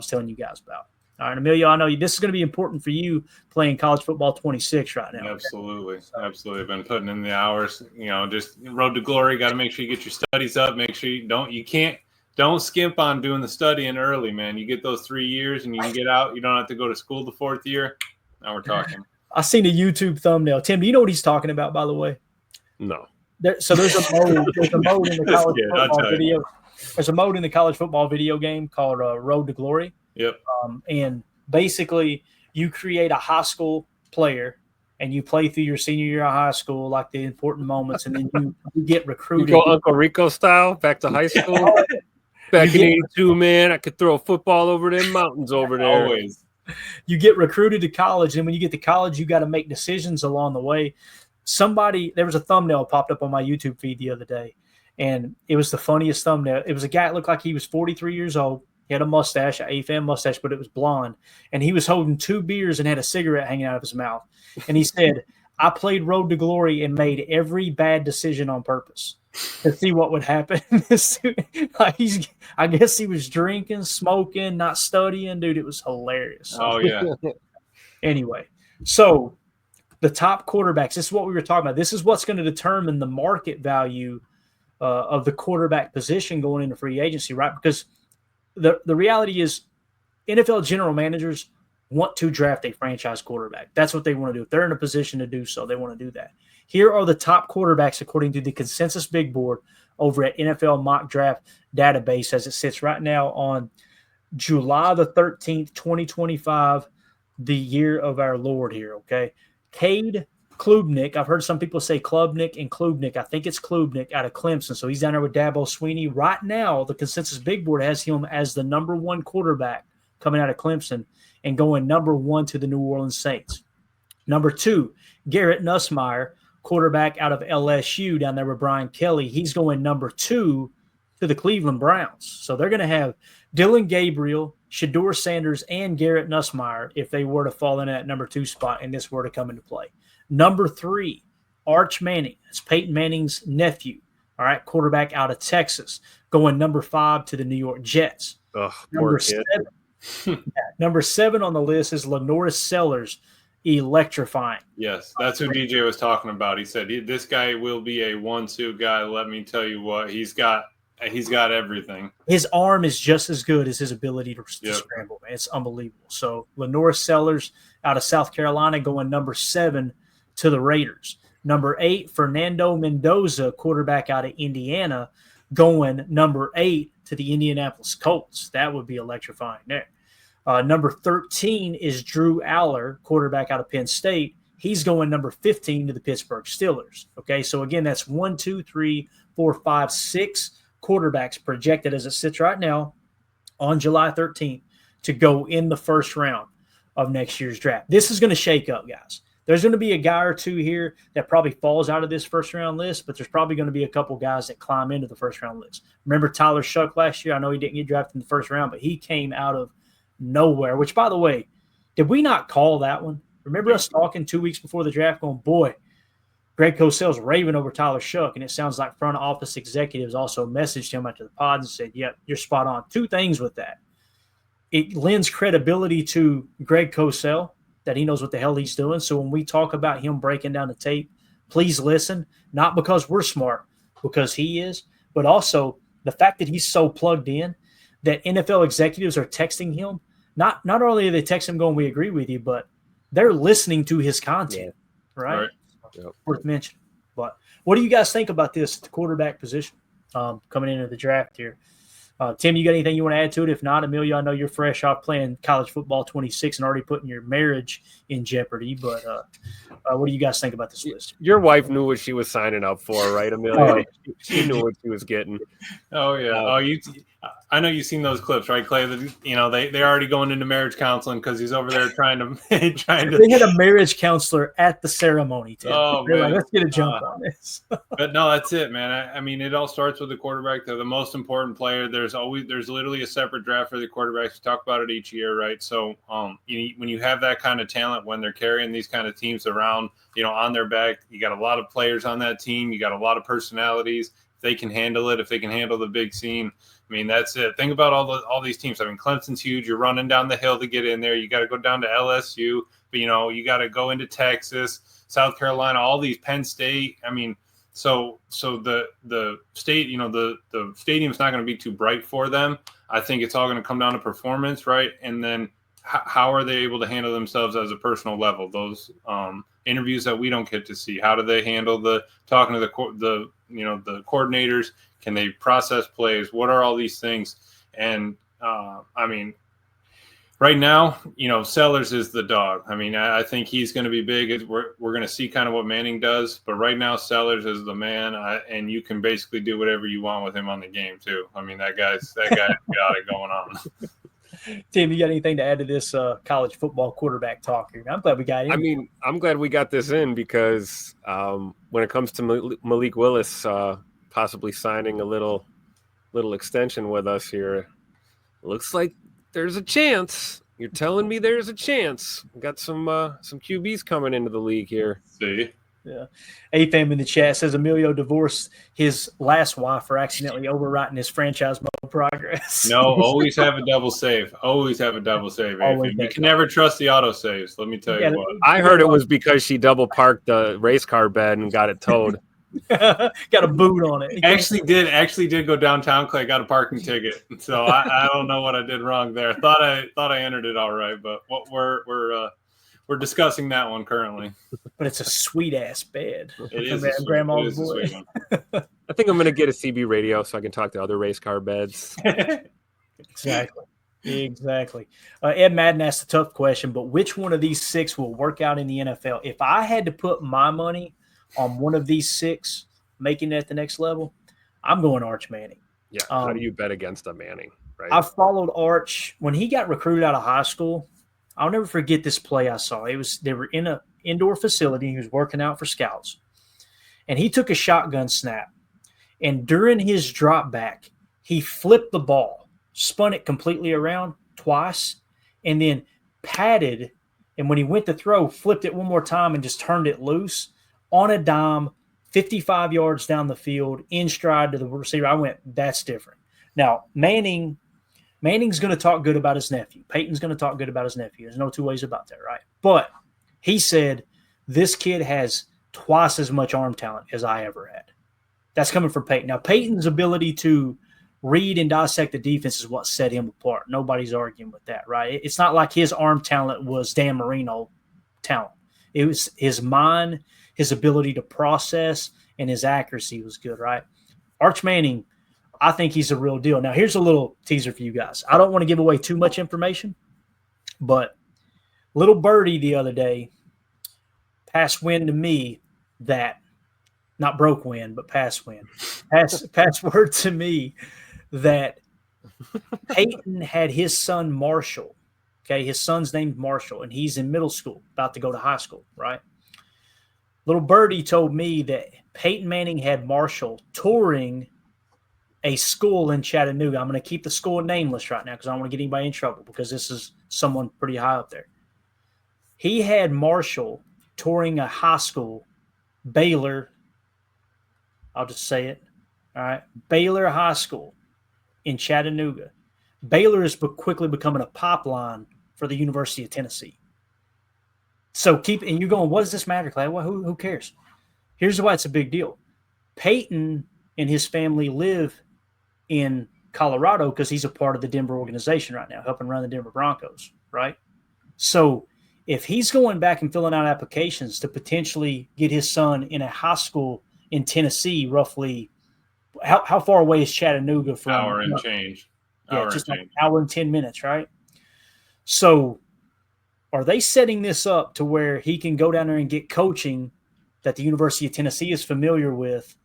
was telling you guys about. All right, Emilio, I know this is going to be important for you playing college football 26 right now. Absolutely. Okay? Absolutely. I've been putting in the hours, just road to glory. Got to make sure you get your studies up. Make sure don't skimp on doing the studying early, man. You get those 3 years and you can get out. You don't have to go to school the 4th year. Now we're talking. I seen a YouTube thumbnail. Tim, do you know what he's talking about, by the way? No. So there's a mode in the college football video. There's a mode in the college football video game called Road to Glory. Yep. And basically, you create a high school player, and you play through your senior year of high school, like the important moments, and then you get recruited. You go Uncle Rico style, back to high school. Back in '82, man, I could throw a football over them mountains over there. Always. You get recruited to college, and when you get to college, you got to make decisions along the way. There was a thumbnail popped up on my YouTube feed the other day, and it was the funniest thumbnail. It was a guy that looked like he was 43 years old. He had a mustache, an AFM mustache, but it was blonde. And he was holding 2 beers and had a cigarette hanging out of his mouth. And he said, I played Road to Glory and made every bad decision on purpose to see what would happen. I guess he was drinking, smoking, not studying. Dude, it was hilarious. Oh, yeah. Anyway, so the top quarterbacks, this is what we were talking about. This is what's going to determine the market value of the quarterback position going into free agency, right? Because the reality is NFL general managers want to draft a franchise quarterback. That's what they want to do. If they're in a position to do so, they want to do that. Here are the top quarterbacks according to the consensus big board over at NFL Mock Draft Database as it sits right now on July the 13th, 2025, the year of our Lord here, okay? Cade Klubnik. I've heard some people say Klubnik and Klubnik. I think it's Klubnik out of Clemson. So he's down there with Dabo Sweeney. Right now, the consensus big board has him as the number 1 quarterback coming out of Clemson and going number 1 to the New Orleans Saints. Number 2, Garrett Nussmeier, quarterback out of LSU down there with Brian Kelly. He's going number 2 to the Cleveland Browns. So they're going to have Dylan Gabriel, Shedeur Sanders, and Garrett Nussmeier if they were to fall in that number 2 spot and this were to come into play. Number 3, Arch Manning. That's Peyton Manning's nephew. All right, quarterback out of Texas, going number 5 to the New York Jets. Poor kid. Number 7 on the list is Lenoris Sellers, electrifying. Yes, that's who DJ was talking about. He said this guy will be a 1-2 guy. Let me tell you what, he's got everything. His arm is just as good as his ability to scramble, man. It's unbelievable. So Lenoris Sellers out of South Carolina going number 7 to the Raiders. Number 8, Fernando Mendoza, quarterback out of Indiana, going number 8 to the Indianapolis Colts. That would be electrifying there. Number 13 is Drew Aller, quarterback out of Penn State. He's going number 15 to the Pittsburgh Steelers. Okay, so again, that's 1, 2, 3, 4, 5, 6 quarterbacks projected as it sits right now on July 13th to go in the first round of next year's draft. This is going to shake up, guys. There's going to be a guy or two here that probably falls out of this first-round list, but there's probably going to be a couple guys that climb into the first-round list. Remember Tyler Shuck last year? I know he didn't get drafted in the first round, but he came out of nowhere, which, by the way, did we not call that one? Remember us talking 2 weeks before the draft going, boy, Greg Cosell's raving over Tyler Shuck, and it sounds like front office executives also messaged him after the pod and said, yep, you're spot on. 2 things with that. It lends credibility to Greg Cosell, that he knows what the hell he's doing. So when we talk about him breaking down the tape, please listen, not because we're smart, because he is, but also the fact that he's so plugged in that NFL executives are texting him. Not only are they texting him going, we agree with you, but they're listening to his content, right? Yep. Worth mentioning. But what do you guys think about this, the quarterback position coming into the draft here? Tim, you got anything you want to add to it? If not, Emilio, I know you're fresh off playing college football 26 and already putting your marriage in jeopardy, but what do you guys think about this list? Your wife knew what she was signing up for, right, Emilio? She knew what she was getting. Oh, yeah. I know you've seen those clips, right, Clay? They're already going into marriage counseling because he's over there trying to. They had a marriage counselor at the ceremony, Tim. Oh, They're man. like, let's get a jump on this. But no, that's it, man. I mean, it all starts with the quarterback. They're the most important player. There's literally a separate draft for the quarterbacks. We talk about it each year, right? So when you have that kind of talent, when they're carrying these kind of teams around, on their back, you got a lot of players on that team. You got a lot of personalities. If they can handle it, if they can handle the big scene, I mean, that's it. Think about all these teams. I mean, Clemson's huge. You're running down the hill to get in there. You got to go down to LSU. But, you got to go into Texas, South Carolina, all these, Penn State. I mean, so the state, the stadium's not going to be too bright for them. I think it's all going to come down to performance, right? And then how are they able to handle themselves as a personal level? Those interviews that we don't get to see. How do they handle talking to the coordinators? Can they process plays? What are all these things? And I mean, right now, Sellers is the dog. I mean, I think he's going to be big. We're going to see kind of what Manning does, but right now Sellers is the man, and you can basically do whatever you want with him on the game too. I mean, that guy's got it going on. Tim, you got anything to add to this college football quarterback talk here? I'm glad we got in. I mean, I'm glad we got this in because when it comes to Malik Willis possibly signing a little extension with us here, it looks like there's a chance. You're telling me there's a chance. We got some QBs coming into the league here. See? Yeah. AFAM in the chat says Emilio divorced his last wife for accidentally overwriting his franchise mode progress. No, always have a double save. Always have a double save. You can never trust the auto saves. Let me tell you what. I heard it was because she double parked the race car bed and got it towed. Got a boot on it. Actually did go downtown because I got a parking ticket. So I don't know what I did wrong there. Thought I entered it all right, but we're discussing that one currently. But it's a sweet ass bed. It is grandma's boy. I think I'm gonna get a CB radio so I can talk to other race car beds. Exactly. Ed Madden asked a tough question, but which one of these 6 will work out in the NFL? If I had to put my money on one of these 6 making it at the next level, I'm going Arch Manning. Yeah. How do you bet against a Manning? Right. I followed Arch when he got recruited out of high school. I'll never forget this play I saw. They were in an indoor facility. He was working out for scouts, and he took a shotgun snap. And during his drop back, he flipped the ball, spun it completely around twice, and then patted. And when he went to throw, flipped it one more time and just turned it loose on a dime, 55 yards down the field, in stride to the receiver. I went, that's different. Now, Manning's going to talk good about his nephew. Peyton's going to talk good about his nephew. There's no two ways about that, right? But he said, this kid has twice as much arm talent as I ever had. That's coming from Peyton. Now, Peyton's ability to read and dissect the defense is what set him apart. Nobody's arguing with that, right? It's not like his arm talent was Dan Marino talent. It was his mind, his ability to process, and his accuracy was good, right? Arch Manning, I think he's a real deal. Now, here's a little teaser for you guys. I don't want to give away too much information, but little birdie the other day passed wind to me that – not broke wind, but pass wind. Pass word to me that Peyton had his son Marshall. Okay, his son's named Marshall, and he's in middle school, about to go to high school, right? Little birdie told me that Peyton Manning had Marshall touring a school in Chattanooga. I'm going to keep the school nameless right now because I don't want to get anybody in trouble because this is someone pretty high up there. He had Marshall touring a high school, Baylor. I'll just say it. All right. Baylor High School in Chattanooga. Baylor is quickly becoming a pipeline for the University of Tennessee. So and you're going, what does this matter, Clay? Well, who cares? Here's why it's a big deal. Peyton and his family live in Colorado because he's a part of the Denver organization right now, helping run the Denver Broncos, right? So if he's going back and filling out applications to potentially get his son in a high school in Tennessee, roughly, how far away is Chattanooga from? Hour and change. Just like an hour and 10 minutes, right? So are they setting this up to where he can go down there and get coaching that the University of Tennessee is familiar with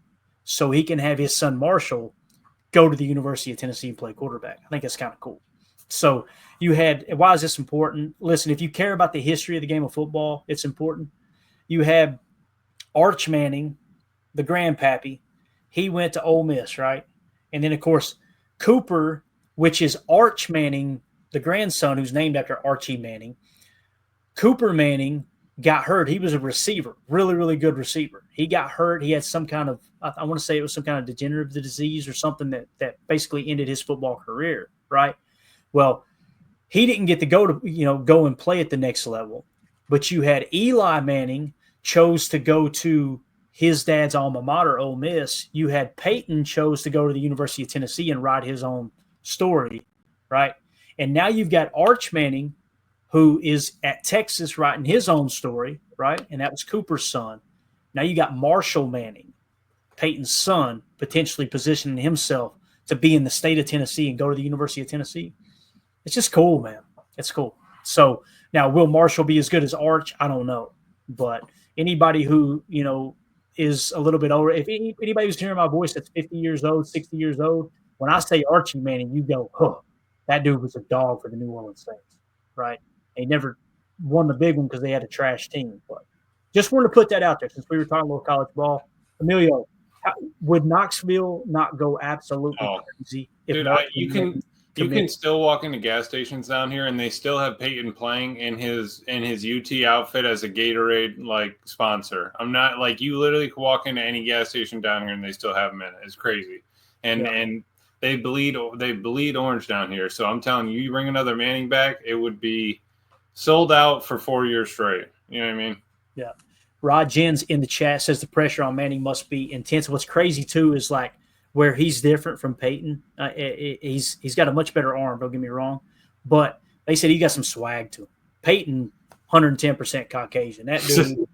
so he can have his son Marshall go to the University of Tennessee and play quarterback? I think that's kind of cool. So why is this important? Listen, if you care about the history of the game of football, it's important. You had Arch Manning, the grandpappy, he went to Ole Miss, right? And then, of course, Cooper, which is Arch Manning, the grandson who's named after Archie Manning. Cooper Manning got hurt. He was a receiver, really, really good receiver. He got hurt. He had some kind of, I want to say it was some kind of degenerative disease or something that basically ended his football career, right? Well, he didn't get to go and play at the next level. But you had Eli Manning chose to go to his dad's alma mater, Ole Miss. You had Peyton chose to go to the University of Tennessee and write his own story, right? And now you've got Arch Manning, who is at Texas writing his own story, right? And that was Cooper's son. Now you got Marshall Manning, Peyton's son, potentially positioning himself to be in the state of Tennessee and go to the University of Tennessee. It's just cool, man. It's cool. So now, will Marshall be as good as Arch? I don't know. But anybody who, is a little bit older, if anybody who's hearing my voice that's 50 years old, 60 years old, when I say Archie Manning, you go, huh, that dude was a dog for the New Orleans Saints, right? They never won the big one because they had a trash team. But just wanted to put that out there since we were talking about college ball. Emilio, would Knoxville not go absolutely crazy? Dude, you can still walk into gas stations down here, and they still have Peyton playing in his UT outfit as a Gatorade sponsor. I'm not you literally can walk into any gas station down here, and they still have him in it. It's crazy, and they bleed orange down here. So I'm telling you, you bring another Manning back, it would be sold out for 4 years straight. You know what I mean? Yeah. Rod Jens in the chat says the pressure on Manning must be intense. What's crazy too is where he's different from Peyton. He's got a much better arm, don't get me wrong. But they said he got some swag to him. Peyton, 110% Caucasian. That dude,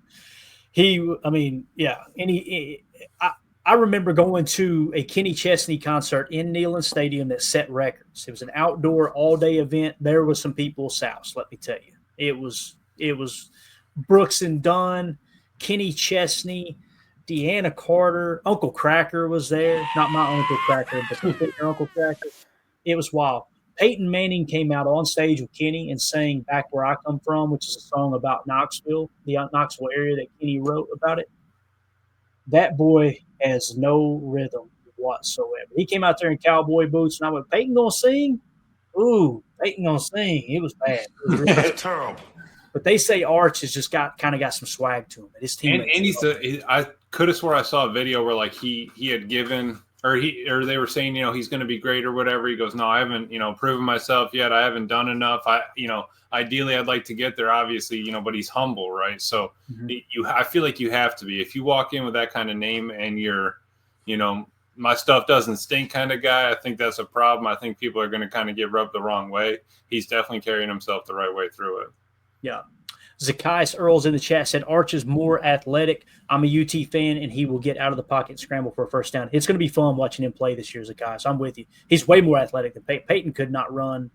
I remember going to a Kenny Chesney concert in Neyland Stadium that set records. It was an outdoor all-day event. There was some people south, let me tell you. It was Brooks and Dunn, Kenny Chesney, Deanna Carter, Uncle Cracker was there. Not my Uncle Cracker, but their Uncle Cracker. It was wild. Peyton Manning came out on stage with Kenny and sang Back Where I Come From, which is a song about Knoxville, the Knoxville area that Kenny wrote about it. That boy has no rhythm whatsoever. He came out there in cowboy boots, and I went, Peyton gonna sing? Ooh, Peyton gonna sing. It was bad. It was really terrible. But they say Arch has just got some swag to him. His team. And I could have swore I saw a video where he had given or they were saying he's going to be great or whatever. He goes, no, I haven't proven myself yet. I haven't done enough. Ideally I'd like to get there. Obviously but he's humble, right? So I feel like you have to be. If you walk in with that kind of name and you're my stuff doesn't stink kind of guy, I think that's a problem. I think people are going to kind of get rubbed the wrong way. He's definitely carrying himself the right way through it. Yeah. Zacchaeus Earls in the chat said Arch is more athletic. I'm a UT fan, and he will get out of the pocket and scramble for a first down. It's going to be fun watching him play this year, Zacchaeus. I'm with you. He's way more athletic than Peyton. Peyton could not run.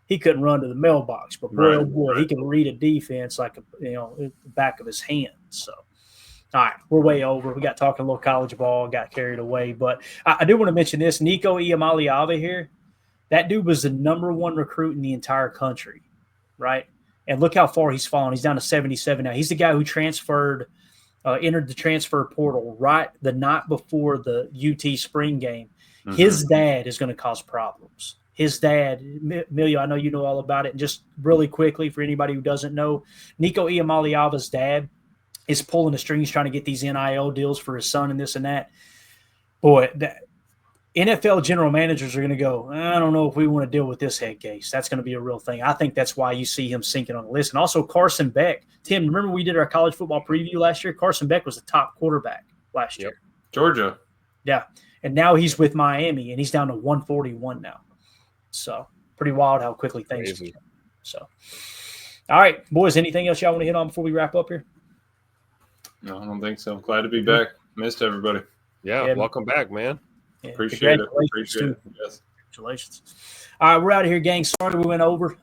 He couldn't run to the mailbox, but boy, oh boy, he can read a defense like the back of his hand. So, all right, we're way over. We got talking a little college ball, got carried away. But I do want to mention this. Nico Iamaleava here, that dude was the #1 recruit in the entire country, right? And look how far he's fallen. He's down to 77 now. He's the guy who entered the transfer portal right the night before the UT spring game. Mm-hmm. His dad is going to cause problems. His dad, Emilio, I know you know all about it. And just really quickly, for anybody who doesn't know, Nico Iamaleava's dad is pulling the strings trying to get these NIL deals for his son and this and that. Boy, NFL general managers are going to go, I don't know if we want to deal with this head case. That's going to be a real thing. I think that's why you see him sinking on the list. And also Carson Beck. Tim, remember we did our college football preview last year? Carson Beck was the top quarterback last year. Georgia. Yeah. And now he's with Miami, and he's down to 141 now. So pretty wild how quickly things change. So, all right, boys, anything else y'all want to hit on before we wrap up here? No, I don't think so. Glad to be back. Missed everybody. Yeah, welcome back, man. Yeah, Appreciate it. Yes. Congratulations. All right, we're out of here, gang. Sorry we went over.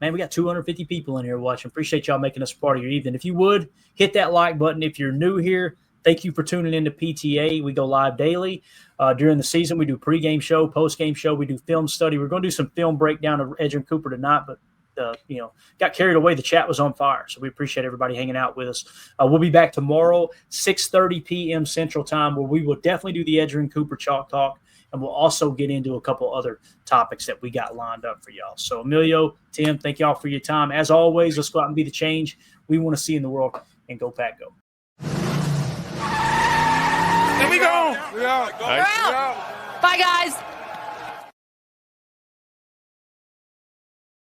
Man, we got 250 people in here watching. Appreciate y'all making us part of your evening. If you would, hit that like button. If you're new here, thank you for tuning in to PTA. We go live daily. During the season, we do pregame show, postgame show. We do film study. We're going to do some film breakdown of Edgerrin Cooper tonight, but got carried away. The chat was on fire, so we appreciate everybody hanging out with us. We'll be back tomorrow, 6:30 p.m. Central Time, where we will definitely do the Edgerrin Cooper Chalk Talk, and we'll also get into a couple other topics that we got lined up for y'all. So, Emilio, Tim, thank y'all for your time. As always, let's go out and be the change we want to see in the world, and go Pack Go. There we go. We out. Bye, guys.